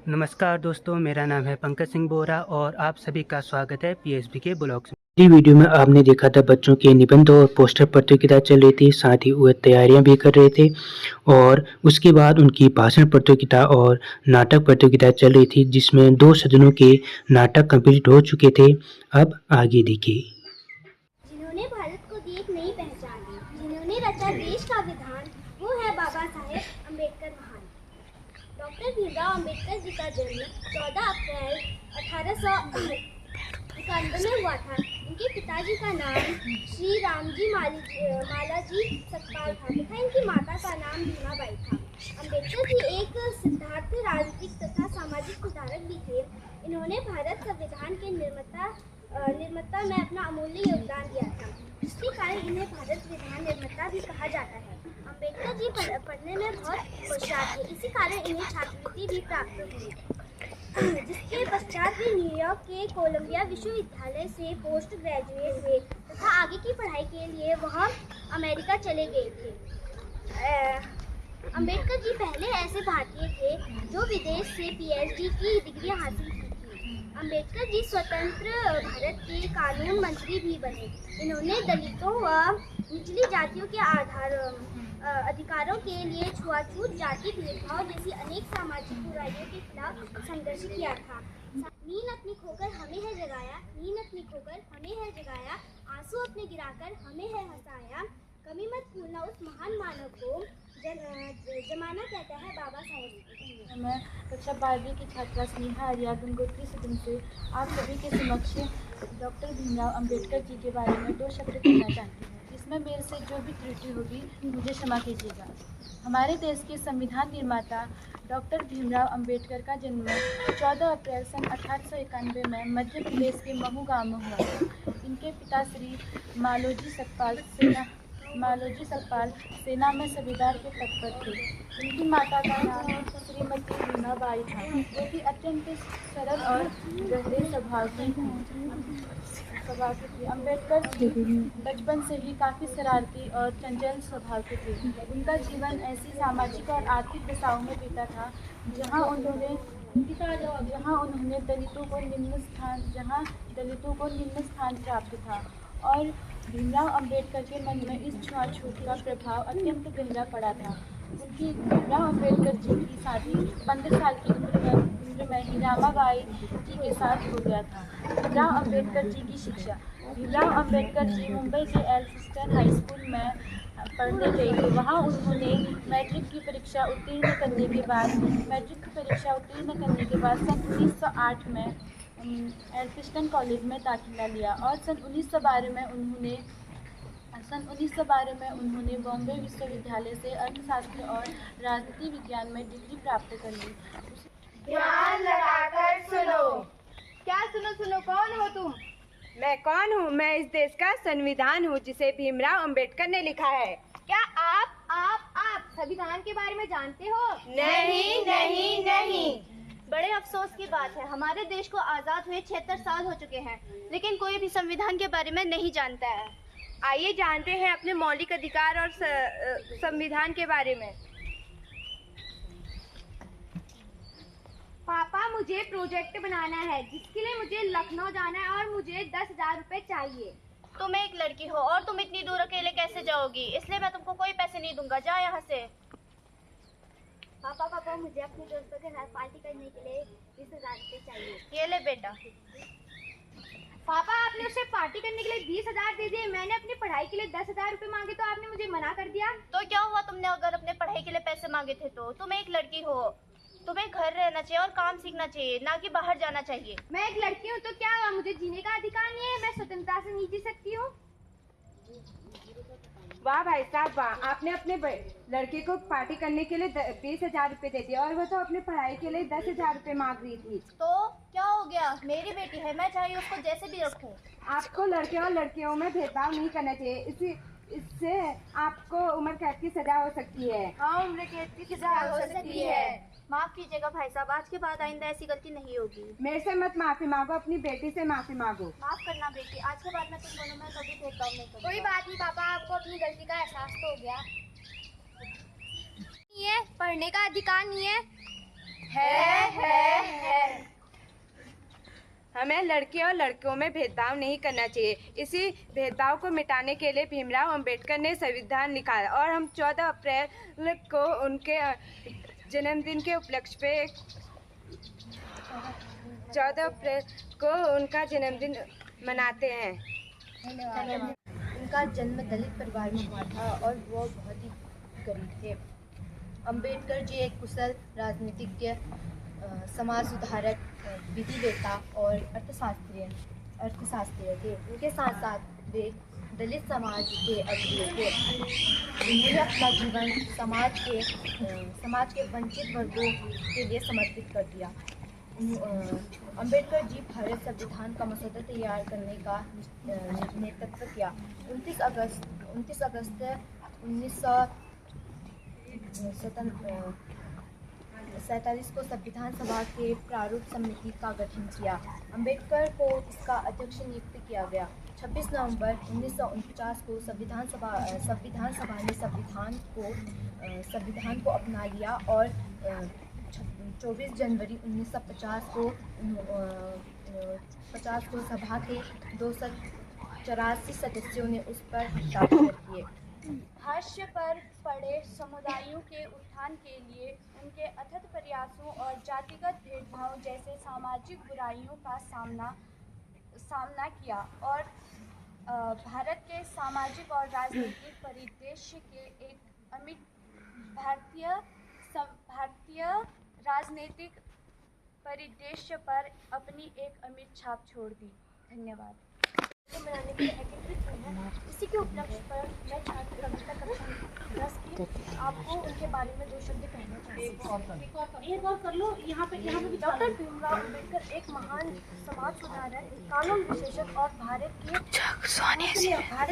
नमस्कार दोस्तों, मेरा नाम है पंकज सिंह बोरा और आप सभी का स्वागत है पीएसबी के ब्लॉग्स में। इस वीडियो में आपने देखा था बच्चों के निबंध और पोस्टर प्रतियोगिता चल रही थी, साथ ही वह तैयारियां भी कर रहे थे और उसके बाद उनकी भाषण प्रतियोगिता और नाटक प्रतियोगिता चल रही थी, जिसमें 2 सदनों के नाटक कंप्लीट हो चुके थे। अब आगे देखिए। जिन्होंने भारत को दी एक नई पहचान, जिन्होंने रचा देश का विधान, वो है बाबा साहेब अम्बेडकर महान। डॉक्टर भीमराव अम्बेडकर जी का जन्म 14 अप्रैल 1891 में हुआ था। इनके पिताजी का नाम श्री रामजी मालाजी सतपाल था तथा इनकी माता का नाम भीमाबाई था। अम्बेडकर जी एक सिद्धार्थ राजनीतिक तथा सामाजिक सुधारक भी थे। इन्होंने भारत संविधान के निर्माता में अपना अमूल्य योगदान दिया था, जिसके कारण इन्हें भारत विधान निर्माता भी कहा जाता है। अम्बेडकर जी पढ़ने में बहुत होशियार थे, इसी कारण इन्हें छात्रवृत्ति भी प्राप्त हुई, जिसके पश्चात वे न्यूयॉर्क के कोलंबिया विश्वविद्यालय से पोस्ट ग्रेजुएट हुए तथा आगे की पढ़ाई के लिए वह अमेरिका चले गए थे। अम्बेडकर जी पहले ऐसे भारतीय थे जो विदेश से पीएचडी की डिग्री हासिल की थी। अम्बेडकर जी स्वतंत्र भारत के कानून मंत्री भी बने। इन्होंने दलितों व निचली जातियों के अधिकारों के लिए छुआछूत, जाति भेदभाव जैसी अनेक सामाजिक बुराइयों के खिलाफ संघर्ष किया था। नींद अपनी खोकर हमें है जगाया, नींद अपनी खोकर हमें है जगाया, आंसू अपने गिराकर हमें है हंसाया, कमी मत भूलना उस महान मानव को, जमाना कहता है बाबा साहेब। मैं कक्षा 12वीं की छात्रा स्नेहा आर्या गंगोत्री सदन से आप सभी के समक्ष डॉक्टर भीमराव अम्बेडकर जी के बारे में 2 शब्द कहना चाहती हूँ। इसमें मेरे से जो भी त्रुटि होगी मुझे क्षमा कीजिएगा। हमारे देश के संविधान निर्माता डॉक्टर भीमराव अम्बेडकर का जन्म 14 अप्रैल सन 1891 में मध्य प्रदेश के महू गाँव में हुआ था। इनके पिता श्री मालोजी सतपाल सेना में सूबेदार के पद पर थे। इनकी माता का नाम श्रीमती भीमाबाई था, जो कि अत्यंत सरल और गहरे स्वभाव की थी। अम्बेडकर बचपन से ही काफ़ी शरारती और चंचल स्वभाव के थे। उनका जीवन ऐसी सामाजिक और आर्थिक दशाओं में बीता था जहां उन्होंने दलितों को निम्न स्थान प्राप्त था और भीमराव अम्बेडकर के मन में इस छुआछूत का प्रभाव अत्यंत गहरा पड़ा था। भीमराव अम्बेडकर जी की शादी 15 साल की उम्र में ही रामाबाई जी के साथ हो गया था। भीमराव अम्बेडकर जी की शिक्षा। भीमराव अम्बेडकर जी मुंबई के एल्फिंस्टन हाई स्कूल में पढ़ने गए थे। वहाँ उन्होंने मैट्रिक की परीक्षा उत्तीर्ण करने के बाद सन 1908 में एल्फिंस्टन कॉलेज में दाखिला लिया और सन 1912 में उन्होंने बॉम्बे विश्वविद्यालय से अर्थशास्त्र और राजनीति विज्ञान में डिग्री प्राप्त कर ली। ध्यान लगाकर सुनो। क्या सुनो, कौन हो तुम? मैं कौन हूँ? मैं इस देश का संविधान हूँ, जिसे भीमराव अम्बेडकर ने लिखा है। क्या आप संविधान के बारे में जानते हो? नहीं। बड़े अफसोस की बात है, हमारे देश को आज़ाद हुए 76 साल हो चुके हैं, लेकिन कोई भी संविधान के बारे में नहीं जानता है। आइए जानते हैं अपने मौलिक अधिकार और संविधान के बारे में। पापा, मुझे प्रोजेक्ट बनाना है, जिसके लिए मुझे लखनऊ जाना है और मुझे 10,000 रुपये चाहिए। तुम एक लड़की हो और तुम इतनी दूर अकेले कैसे जाओगी, इसलिए मैं तुमको कोई पैसे नहीं दूंगा, जाओ यहाँ से। पापा, मुझे अपने दोस्तों के साथ पार्टी करने के लिए 20,000 रुपये चाहिए। ये ले बेटा। पापा, आपने उसे पार्टी करने के लिए 20,000 दे दिए, मैंने अपनी पढ़ाई के लिए 10,000 रुपये मांगे तो आपने मुझे मना कर दिया। तो क्या हुआ, तुमने अगर अपने पढ़ाई के लिए पैसे मांगे थे तो? तुम एक लड़की हो, तुम्हें घर रहना चाहिए और काम सीखना चाहिए, ना कि बाहर जाना चाहिए। मैं एक लड़की हूँ तो क्या हुआ, मुझे जीने का अधिकार नहीं है? मैं स्वतंत्रता से नहीं जी सकती हूँ? वाह भाई साहब वाह, आपने अपने लड़के को पार्टी करने के लिए 20,000 रुपये दे दिए और वो तो अपनी पढ़ाई के लिए 10,000 रुपये मांग रही थी। तो क्या हो गया, मेरी बेटी है, मैं चाहे उसको जैसे भी रखूं। आपको लड़के और लड़कियों में भेदभाव नहीं करना चाहिए, इससे आपको उम्र कैद की सजा हो सकती है। हाँ, उम्र कैद की सजा हो सकती है। माफ कीजिएगा भाई साहब, आज के बाद आइंदा ऐसी गलती नहीं होगी। मेरे से मत माफी मांगो, अपनी बेटी से माफी मांगो। माफ करना बेटी, आज के बाद मैं तुम दोनों में कभी भेदभाव नहीं करूंगा। कोई बात नहीं पापा, आपको अपनी गलती का एहसास तो हो गया। ये पढ़ने का अधिकार नहीं है। है हमें लड़के और लड़कों में भेदभाव नहीं करना चाहिए। इसी भेदभाव को मिटाने के लिए भीमराव अंबेडकर ने संविधान निकाला और हम 14 अप्रैल को उनके जन्मदिन के उपलक्ष्य पे 14 अप्रैल को उनका जन्मदिन मनाते हैं। उनका जन्म दलित परिवार में हुआ था और वो बहुत ही गरीब थे। अंबेडकर जी एक कुशल राजनीतिज्ञ, समाज सुधारक, विधिवेत्ता और अर्थशास्त्री थे। उनके साथ साथ वे दलित समाज के अग्रणी थे। उन्होंने अपना जीवन समाज के वंचित वर्गों के लिए समर्पित कर दिया। अंबेडकर जी भारत संविधान का मसौदा तैयार करने का नेतृत्व किया। 29 अगस्त 1947 को संविधान सभा के प्रारूप समिति का गठन किया। अंबेडकर को इसका अध्यक्ष नियुक्त किया गया। 26 नवंबर 1949 को संविधान सभा ने संविधान को अपना लिया और 24 जनवरी 1950 को सभा के 284 सदस्यों ने उस पर हस्ताक्षर किए। हाशिए पर पड़े समुदायों के उत्थान के लिए उनके अथक प्रयासों और जातिगत भेदभाव जैसे सामाजिक बुराइयों का सामना किया और भारत के सामाजिक और राजनीतिक परिदृश्य के एक अमिट भारतीय राजनीतिक परिदृश्य पर अपनी एक अमिट छाप छोड़ दी। धन्यवाद। मनाने के लिए एकत्रित हुए हैं। इसी के उपलक्ष्य पर मैं छात्र कविता कक्षा 10 की आपको उनके बारे में 2 शब्द कहना चाहती हूँ। एक और कर लो यहाँ पे डॉक्टर भीमराव अम्बेडकर एक महान समाज सुधारक, कानून विशेषक और भारत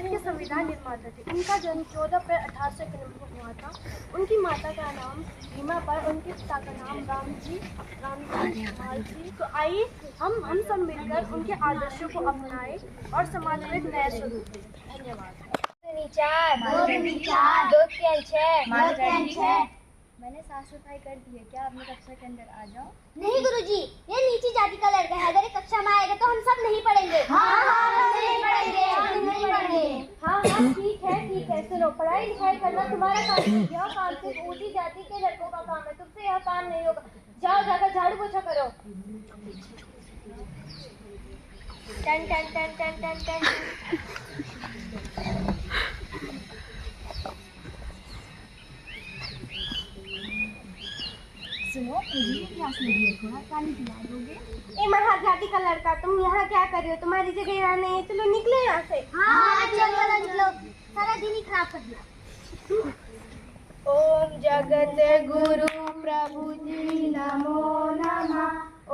के संविधान निर्माता थे। उनका जन्म 14 अप्रैल 1891 को हुआ था। उनकी माता का नाम भीमा पर, उनके पिता का नाम रामजी माल जी। तो आइए हम सब मिलकर उनके आदर्शों को अपनाएं और समाज में एक नया स्वरूप दें। धन्यवाद। मैंने साफ सफाई कर दी है, क्या अपनी कक्षा के अंदर आ जाओ? नहीं गुरुजी, ये नीची जाति का लड़का है। अगर ये कक्षा में आएगा तो हम सब नहीं पढ़ेंगे। हाँ ठीक है। सुनो, पढ़ाई लिखाई करना तुम्हारा काम है। यह काम सिर्फ ऊंची जाति के लड़कों का काम है। तुमसे यह काम नहीं होगा। जाओ जाकर झाड़ू पोछा करो। टन टन टन टन टन टन। सुनो, मुझे प्यास लगी है, थोड़ा पानी पिला दोगे? ए महाजाति का लड़का, तुम यहाँ क्या कर रहे हो? तुम्हारी जगह यहाँ नहीं है। चलो निकलो यहाँ से। हाँ चलो निकलो। सारा दिन ही खराब कर दिया। ओम जगत गुरु प्रभु जी नमो नमः।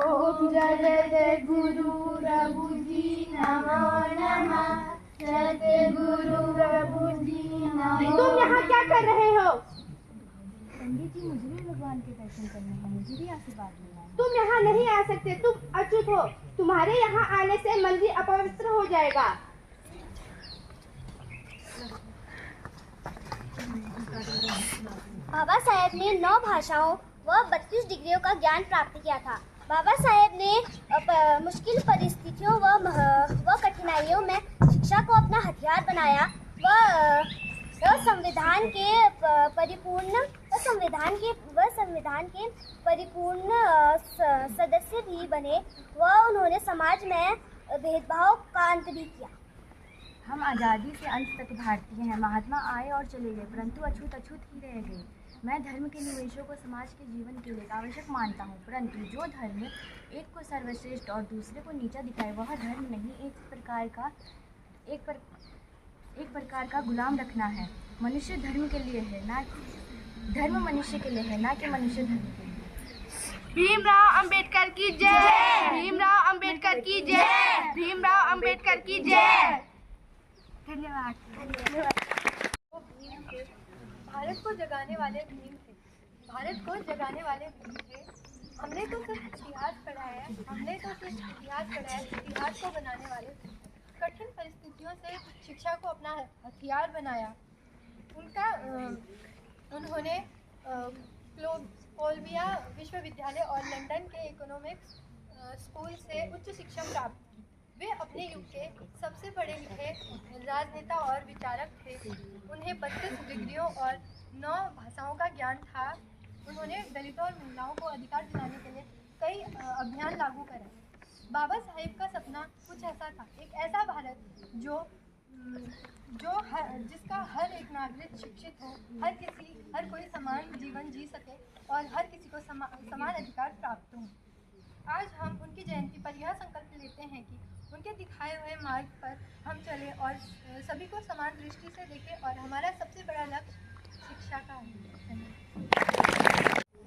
ओम जगत गुरु प्रभु जी नमो नमः। सतगुरु प्रभु जी नमो। तुम यहाँ क्या कर रहे हो? पंडित जी, मुझे भी भगवान के दर्शन करने हैं, मुझे भी आशीर्वाद लेना है। तुम यहाँ नहीं आ सकते। तुम अछूत हो। तुम्हारे यहाँ आने से मंदिर अपवित्र हो जाएगा। बाबा साहेब ने 9 भाषाओं व 32 डिग्रियों का ज्ञान प्राप्त किया था। बाबा साहेब ने मुश्किल परिस्थितियों व कठिनाइयों में शिक्षा को अपना हथियार बनाया। वह संविधान के परिपूर्ण सदस्य भी बने। उन्होंने समाज में भेदभाव का अंत भी किया। हम आज़ादी से अंत तक भारतीय हैं। महात्मा आए और चले गए, परंतु अछूत ही रह गए। मैं धर्म के निवेशों को समाज के जीवन के लिए आवश्यक मानता हूँ, परंतु जो धर्म एक को सर्वश्रेष्ठ और दूसरे को नीचा दिखाए वह धर्म नहीं। एक प्रकार का गुलाम रखना है। मनुष्य धर्म के लिए है, धर्म मनुष्य के लिए है, ना कि मनुष्य धर्म के लिए। भीमराव अंबेडकर की जय। भीमराव अंबेडकर की जय। भीमराव अंबेडकर की जय। धन्यवाद। भारत को जगाने वाले भीम थे। हमने तो सिर्फ इतिहास पढ़ा है। इतिहास को बनाने वाले कठिन परिस्थितियों से शिक्षा को अपना हथियार बनाया। उन्होंने कोलंबिया विश्वविद्यालय और लंदन के इकोनॉमिक्स स्कूल से उच्च शिक्षा प्राप्त की। वे अपने युग के सबसे पढ़े लिखे राजनेता और विचारक थे। उन्हें 32 डिग्रियों और 9 भाषाओं का ज्ञान था। उन्होंने दलितों और महिलाओं को अधिकार दिलाने के लिए कई अभियान लागू करे। बाबा साहेब का सपना कुछ ऐसा था, एक ऐसा भारत जिसका हर एक नागरिक शिक्षित हो, हर कोई समान जीवन जी सके और हर किसी को समान अधिकार प्राप्त हो। आज हम उनकी जयंती पर यह संकल्प लेते हैं कि उनके दिखाए हुए मार्ग पर हम चलें और सभी को समान दृष्टि से देखें और हमारा सबसे बड़ा लक्ष्य शिक्षा का है।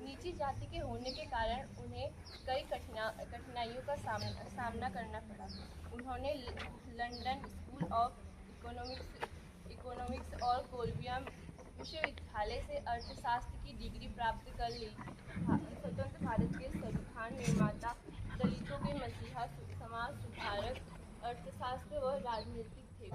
नीची जाति के होने के कारण उन्हें कई कठिनाइयों का सामना करना पड़ा। उन्होंने लंदन स्कूल ऑफ इकोनॉमिक्स और कोलंबिया विश्वविद्यालय से अर्थशास्त्र की डिग्री प्राप्त कर ली। स्वतंत्र भारत के संविधान निर्माता, दलितों के मसीहा, समाज सुधारक, अर्थशास्त्र व राजनीतिक थे।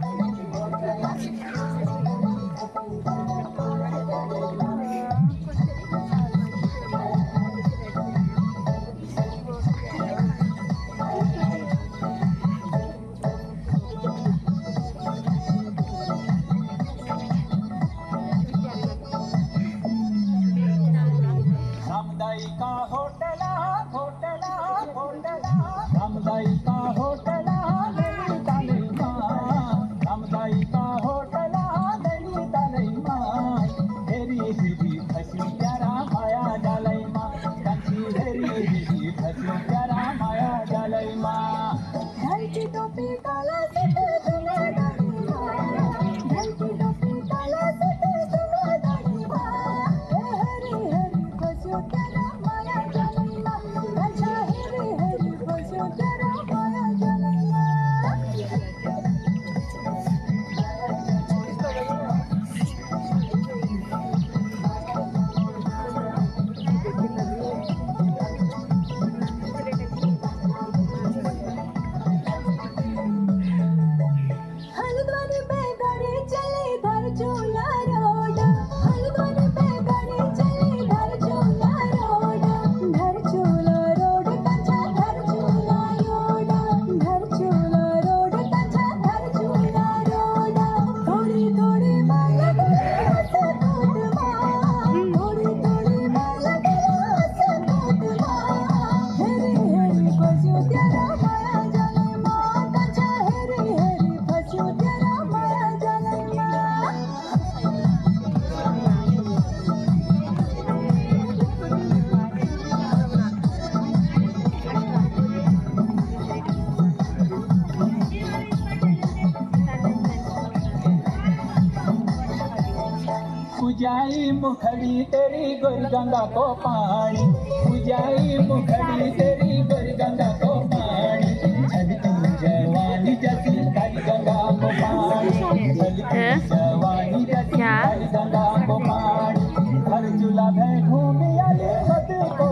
पूजाई मुखड़ी तेरी गोरी गंगा को पानी, पूजाई मुखड़ी तेरी गोरी गंगा को पानी, छलकी जवानी जैसी काली गंगा को पानी, छलकी जवानी जैसी काली गंगा को पानी, हर चूल्हा में घूमी आली मत को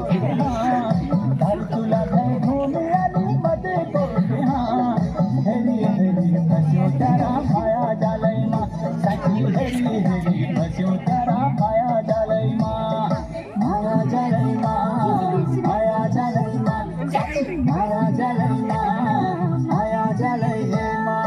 हर चूल्हा में घूमी आली मत को हेरी हेरी बसो तेरा माया डालई माँ, सखी हेरी हेरी बसो तेरा माया डालई माँ, माया डालई माँ, माया डालई माँ, माया डालई माँ, माया डालई माँ।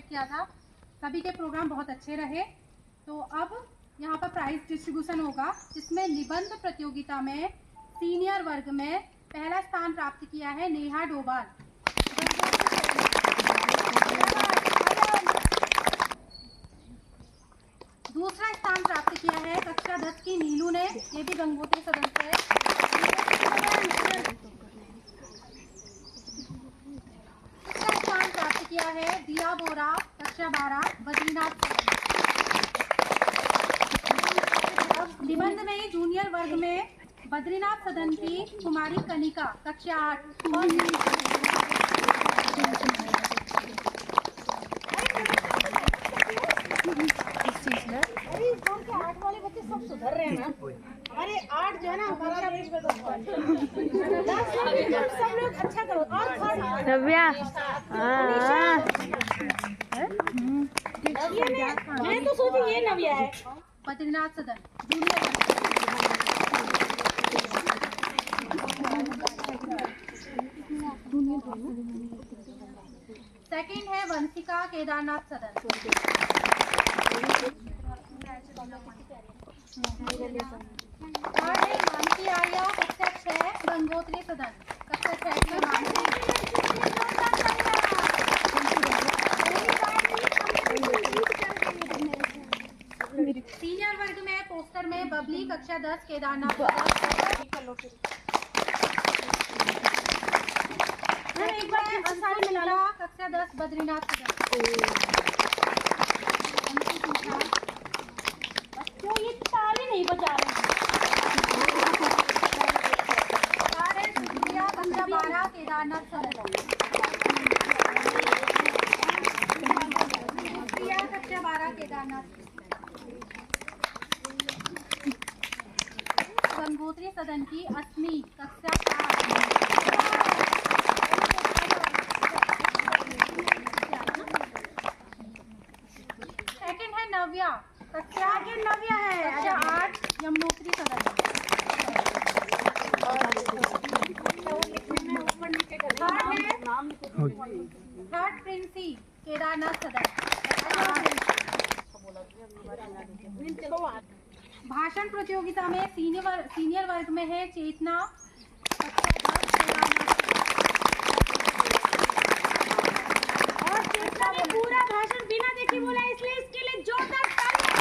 किया था, सभी के प्रोग्राम बहुत अच्छे रहे। तो अब यहाँ पर प्राइज डिस्ट्रीब्यूशन होगा, जिसमें निबंध प्रतियोगिता में सीनियर वर्ग में पहला स्थान प्राप्त किया है नेहा डोभाल। दूसरा स्थान प्राप्त किया है कक्षा 10 की नीलू ने, ये भी गंगोत्री सदन से है। तीसरा स्थान प्राप्त किया है दिया बोरा, कक्षा 12 बद्रीनाथ सदन। अब निबंध में ही जूनियर वर्ग में बद्रीनाथ सदन की कुमारी कनिका, कक्षा 8 और सब सुधर रहे हैं ना, हमारे 8 जो है ना हमारा सब लोग अच्छा करो। और नव्या मैं तो सोची ये नव्या है। बद्रीनाथ सदन जूनियर। सेकंड है वंशिका केदारनाथ सदन। थर्ड है मानसी आर्या, कक्षा 6 गंगोत्री सदन, कक्षा 6 में मानसी। सीनियर वर्ग में पोस्टर में बबली, कक्षा 10 केदारनाथ एक बार कक्षा 10 बद्रीनाथ सदन। तो ये ताली नहीं बजा रहे हैं। कक्षा 12 केदारनाथ सदन। कक्षा 12 केदारनाथ। गंगोत्री सदन की अस्मी, कक्षा 8। सेकंड है नव्या, कक्षा के नव्या है, कक्षा 8 यमुनोत्री सदन। थर्ड प्रिंसी केदारनाथ सदन। भाषण प्रतियोगिता में सीनियर वर्ग में है चेतना, और चेतना ने पूरा भाषण बिना देखे बोला, इसलिए इसके लिए जोरदार तालियां।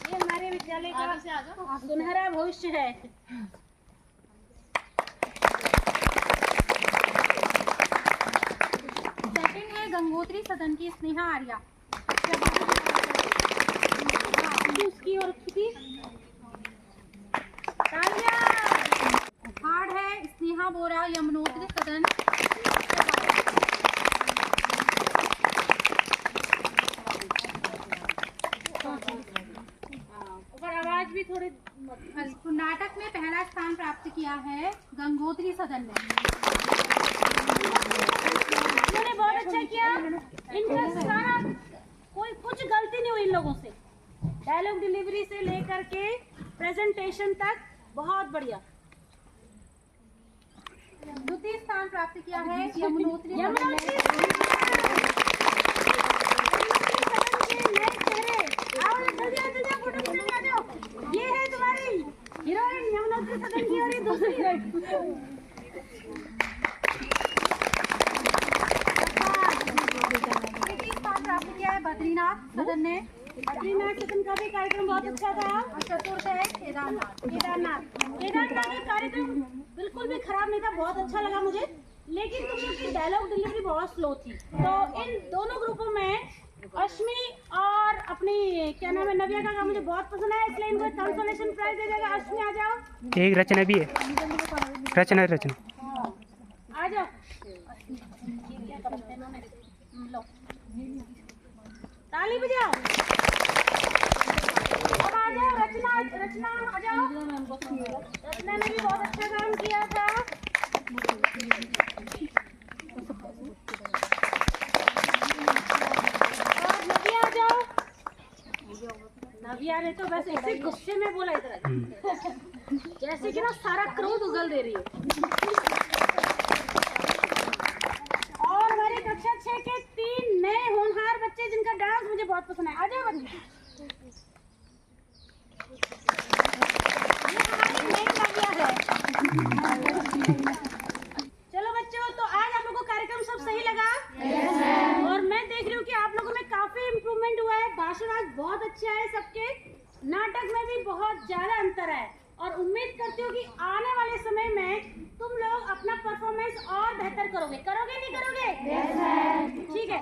ये हमारे विद्यालय का सुनहरा भविष्य है। सेकंड है गंगोत्री सदन की स्नेहा आर्या। उसकी और उसकी थर्ड है स्नेहा बोरा यमुनोत्री सदन। आवाज भी थोड़ी। नाटक में पहला स्थान प्राप्त किया है गंगोत्री सदन ने। उन्होंने बहुत अच्छा किया। इनका सारा कोई कुछ गलती नहीं हुई इन लोगों से। डायलॉग डिलीवरी से लेकर के प्रेजेंटेशन तक बहुत बढ़िया। द्वितीय स्थान प्राप्त किया है यमुनोत्री ये है तुम्हारी हीरोइन यमुनोत्री सदन की और ये दूसरी प्राप्त किया है बद्रीनाथ सदन ने। बद्रीनाथ सदन का भी कार्यक्रम बहुत अच्छा था। और चतुर्थ है केदारनाथ। केदारनाथ का कार्यक्रम बिल्कुल भी खराब नहीं था, बहुत अच्छा लगा मुझे। लेकिन तुम लोग की डायलॉग डिलीवरी बहुत स्लो थी। तो इन दोनों ग्रुपों में अश्मी और अपनी क्या नाम है नव्या का मुझे बहुत पसंद है, इसलिए इनको कंसोलेशन प्राइज दे देगा। अश्मी आ जाओ। एक रचना भी है, रचना आ जाओ। ताली बजाओ। अब आ जाओ रचना आ जाओ। रचना ने भी बहुत अच्छा काम किया था। और नव्या आ जाओ। नव्या ने तो बस ऐसे गुस्से में बोला इधर जैसे कि ना सारा क्रोध उगल दे रही है। और हमारे कक्षा 6 के 3 नए होनहार बच्चे जिनका डांस मुझे बहुत पसंद है। आ जाओ बच्चे। ये हमारी नई नव्या है। चलो बच्चों, तो आज आप लोगों को कार्यक्रम सब सही लगा। इम्प्रूवमेंट हुआ है, भाषण आज बहुत अच्छा है सबके, नाटक में भी बहुत ज़्यादा अंतर है और उम्मीद करती हूँ कि आने वाले समय में तुम लोग अपना परफॉर्मेंस और बेहतर करोगे। करोगे नहीं करोगे? ठीक है।